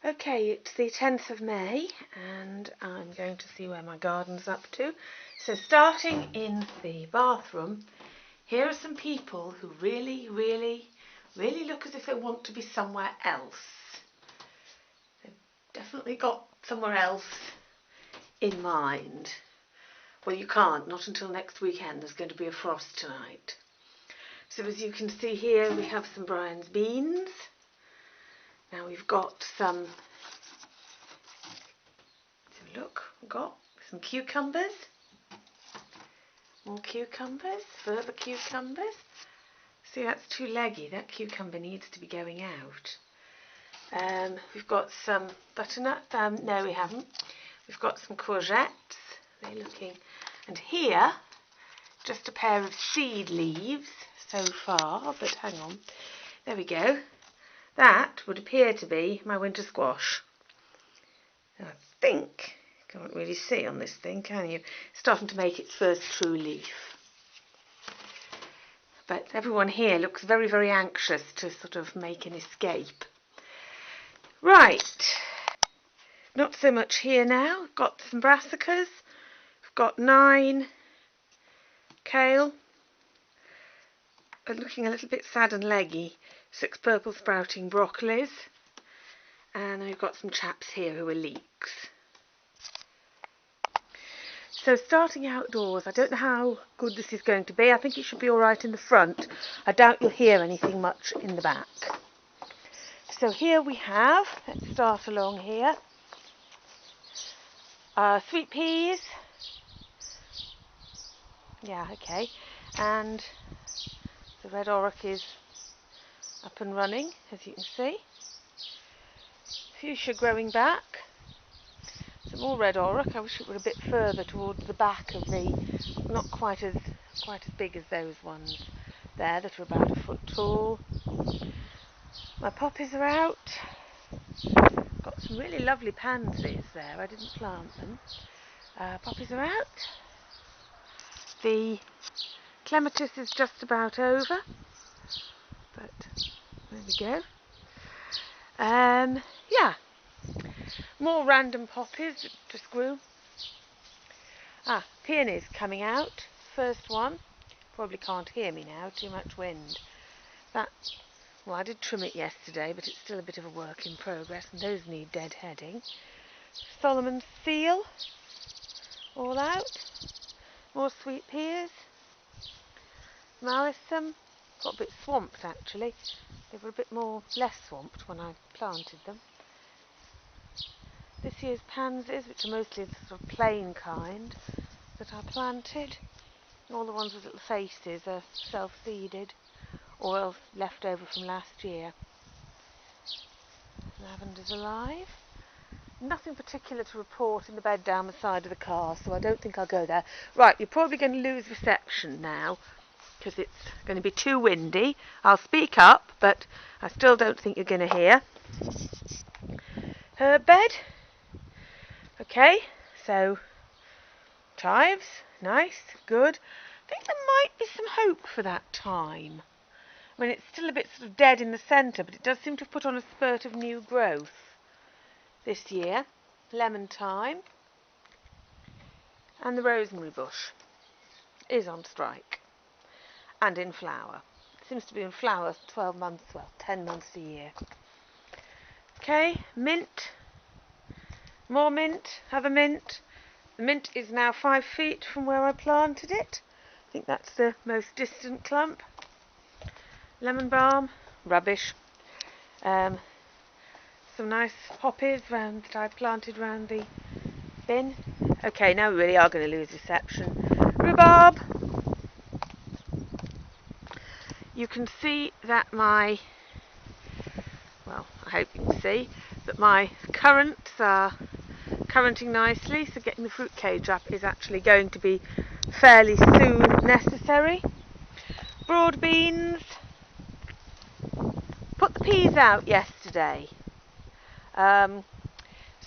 Okay, it's the 10th of May and I'm going to see where my garden's up to. So starting in the bathroom, here are some people who really look as if they want to be somewhere else. They've definitely got somewhere else in mind. Well, you can't, not until next weekend. There's going to be a frost tonight. So as you can see here, we have some Brian's beans. Now we've got some, we've got some cucumbers, more cucumbers, further cucumbers. See, that's too leggy, that cucumber needs to be going out. We've got some butternut, no we haven't. We've got some courgettes, they're looking, and here, just a pair of seed leaves so far, but hang on, there we go. That would appear to be my winter squash. I think, can't really see on this thing, can you? It's starting to make its first true leaf. But everyone here looks very anxious to sort of make an escape. Right, not so much here now. Got some brassicas, we've got 9 kale, looking a little bit sad and leggy, 6 purple sprouting broccolis, and we've got some chaps here who are leeks. So starting outdoors, I don't know how good this is going to be. I think it should be alright in the front. I doubt you'll hear anything much in the back. So here we have, let's start along here, sweet peas, yeah, okay, and the red auroch is up and running, as you can see. Fuchsia growing back. Some more red auroch. I wish it were a bit further towards the back of the, not quite as big as those ones there that are about a foot tall. My poppies are out. Got some really lovely pansies there. I didn't plant them. Poppies are out. The clematis is just about over, but there we go. Yeah, more random poppies that just grew. Peonies coming out. First one. Probably can't hear me now, too much wind. Well, I did trim it yesterday, but it's still a bit of a work in progress, and those need deadheading. Solomon's seal, all out. More sweet peas. Malison, got a bit swamped actually. They were a bit less swamped when I planted them. This year's pansies, which are mostly the sort of plain kind that I planted. All the ones with little faces are self-seeded or else left over from last year. Lavender's alive. Nothing particular to report in the bed down the side of the car, so I don't think I'll go there. Right, you're probably going to lose reception now because it's going to be too windy. I'll speak up, but I still don't think you're going to hear. Herb bed. Okay, so chives, nice, good. I think there might be some hope for that thyme. I mean, it's still a bit sort of dead in the centre, but it does seem to have put on a spurt of new growth this year. Lemon thyme. And the rosemary bush is on strike and in flower. It seems to be in flower 12 months, well, 10 months a year. Okay, mint. More mint, other mint. The mint is now 5 feet from where I planted it. I think that's the most distant clump. Lemon balm, rubbish. Some nice poppies that I planted round the bin. Okay, now we really are going to lose reception. Rhubarb. You can see that I hope you can see that my currants are curranting nicely, so getting the fruit cage up is actually going to be fairly soon necessary. Broad beans. Put the peas out yesterday.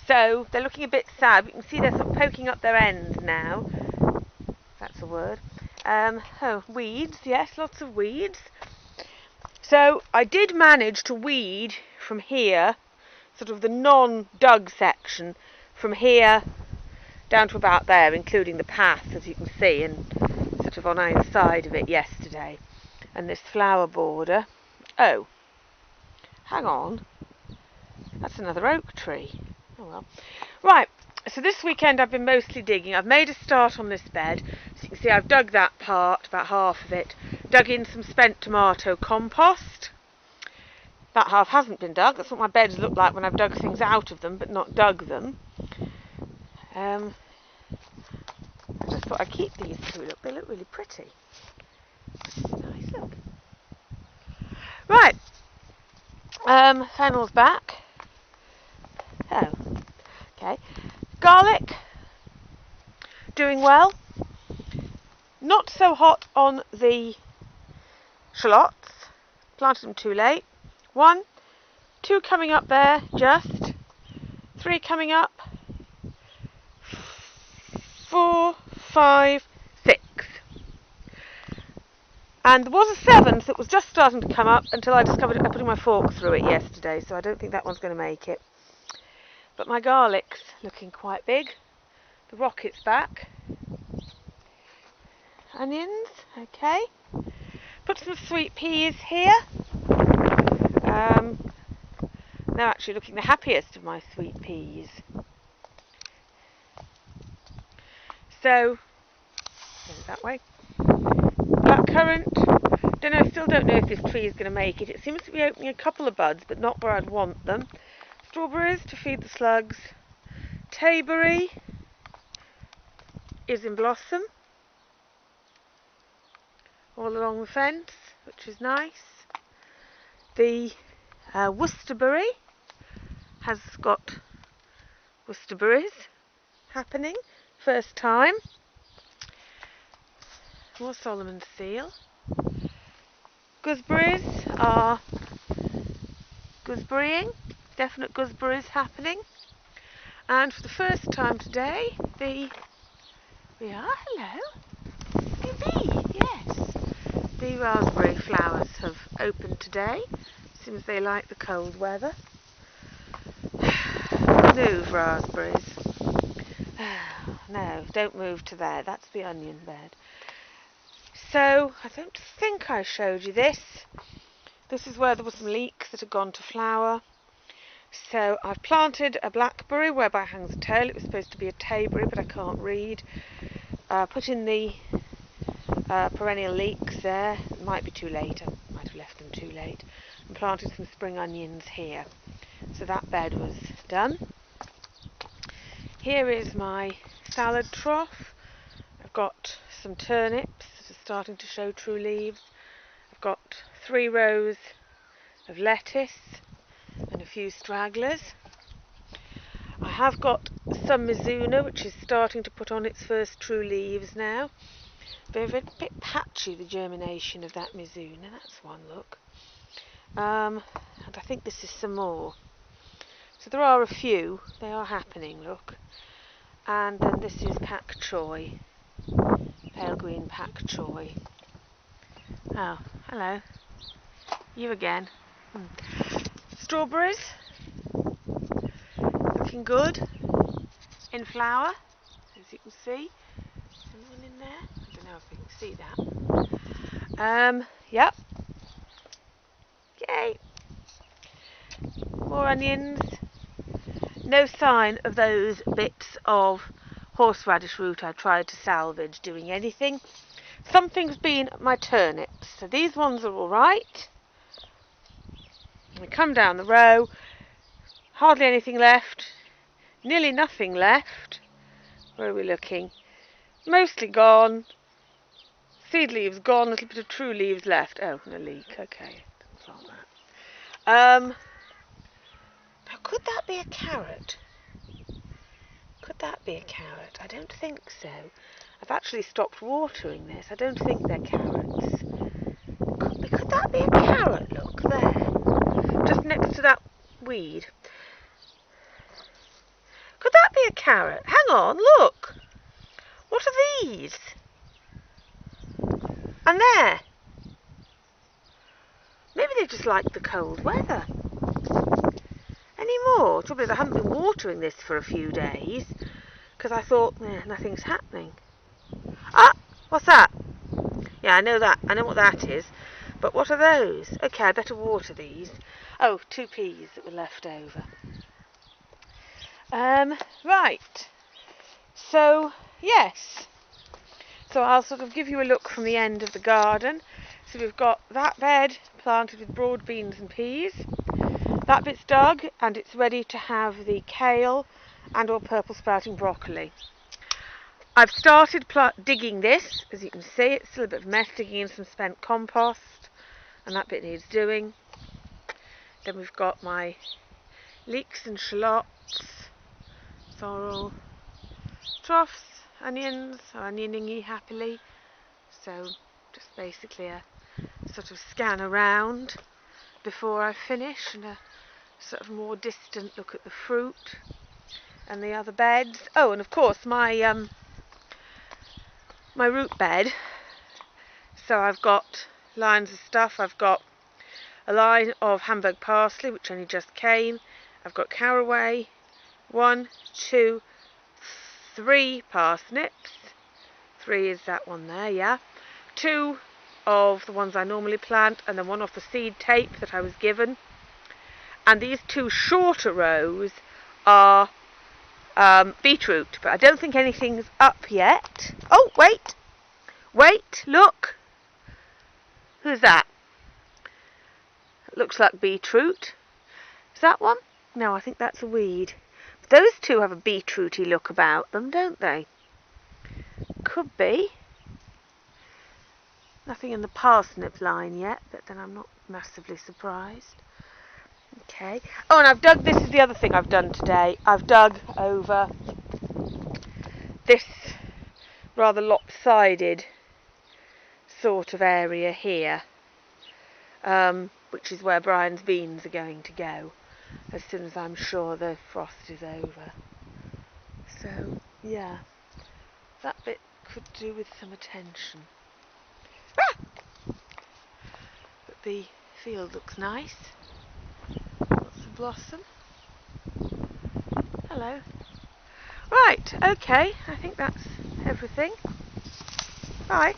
So they're looking a bit sad. You can see they're sort of poking up their ends now. If that's a word. Weeds, yes, lots of weeds. So I did manage to weed from here sort of the non-dug section from here down to about there, including the path, as you can see, and sort of on either side of it yesterday. And this flower border. Oh, hang on. That's another oak tree. Oh well. Right, so this weekend I've been mostly digging. I've made a start on this bed. So you can see I've dug that part, about half of it. Dug in some spent tomato compost. That half hasn't been dug. That's what my beds look like when I've dug things out of them, but not dug them. I just thought I'd keep these two. Look, they look really pretty. Nice, look. Right. Fennel's back. Oh, okay. Garlic, doing well. Not so hot on the shallots. Planted them too late. 1, 2 coming up there, just. 3 coming up. 4, 5, 6. And there was a 7th that was just starting to come up until I discovered it by putting my fork through it yesterday, so I don't think that one's going to make it. But my garlic's looking quite big. The rocket's back. Onions, okay. Put some sweet peas here. They're actually looking the happiest of my sweet peas. So, that way. Blackcurrant. Still don't know if this tree is going to make it. It seems to be opening a couple of buds, but not where I'd want them. Strawberries to feed the slugs. Tayberry is in blossom all along the fence, which is nice. The Worcesterberry has got Worcesterberries happening, first time. More Solomon's seal. Gooseberries are gooseberrying, definite gooseberries happening. And for the first time today, hello, yes, the raspberry flowers have opened today. Seems they like the cold weather. Move, raspberries. No, don't move to there. That's the onion bed. So, I don't think I showed you this. This is where there were some leeks that had gone to flower. So, I've planted a blackberry whereby hangs a tail. It was supposed to be a tayberry, but I can't read. Put in the perennial leeks there. It might be too late. I might have left them too late. And planted some spring onions here. So that bed was done. Here is my salad trough. I've got some turnips that are starting to show true leaves. I've got 3 rows of lettuce and a few stragglers. I have got some mizuna, which is starting to put on its first true leaves now. They're a bit patchy, the germination of that mizuna. That's one look. And I think this is some more. So there are a few. They are happening, look. And then this is pak choy. Pale green pak choy. Oh, hello. You again. Strawberries. Looking good. In flower, as you can see. Anyone in there? I don't know if you can see that. Yep. Yay. More onions. No sign of those bits of horseradish root I tried to salvage doing anything. Something's been at my turnips. So these ones are alright. We come down the row. Hardly anything left. Nearly nothing left. Where are we looking? Mostly gone. Seed leaves gone. A little bit of true leaves left. Oh, and a leek. Okay. Didn't plant that. Now, could that be a carrot? Could that be a carrot? I don't think so. I've actually stopped watering this. I don't think they're carrots. Could that be a carrot? Look, there. Just next to that weed. Could that be a carrot? Hang on, look. What are these? And there. Maybe they just like the cold weather. Any more? trouble is I haven't been watering this for a few days because I thought, nothing's happening. Ah, what's that? Yeah, I know that. I know what that is. But what are those? Okay, I better water these. Oh, 2 peas that were left over. Right. So, yes. So I'll sort of give you a look from the end of the garden. So we've got that bed planted with broad beans and peas. That bit's dug and it's ready to have the kale and or purple sprouting broccoli. I've started digging this. As you can see, it's still a bit of a mess, digging in some spent compost, and that bit needs doing. Then we've got my leeks and shallots, sorrel, troughs, onions, onioning happily. So just basically a sort of scan around before I finish, and a sort of more distant look at the fruit and the other beds. Oh, and of course my my root bed. So I've got lines of stuff. I've got a line of Hamburg parsley, which only just came. I've got caraway, 1, 2, 3 parsnips. 3 is that one there, yeah. 2 of the ones I normally plant, and then 1 off the seed tape that I was given. And these 2 shorter rows are beetroot, but I don't think anything's up yet. Oh, wait, look. Who's that? It looks like beetroot. Is that one? No, I think that's a weed. But those 2 have a beetrooty look about them, don't they? Could be. Nothing in the parsnip line yet, but then I'm not massively surprised. Okay. Oh, and I've dug, this is the other thing I've done today. I've dug over this rather lopsided sort of area here, which is where Brian's beans are going to go as soon as I'm sure the frost is over. So, yeah, that bit could do with some attention. But the field looks nice. Lots of blossom. Hello. Right, okay, I think that's everything. Bye.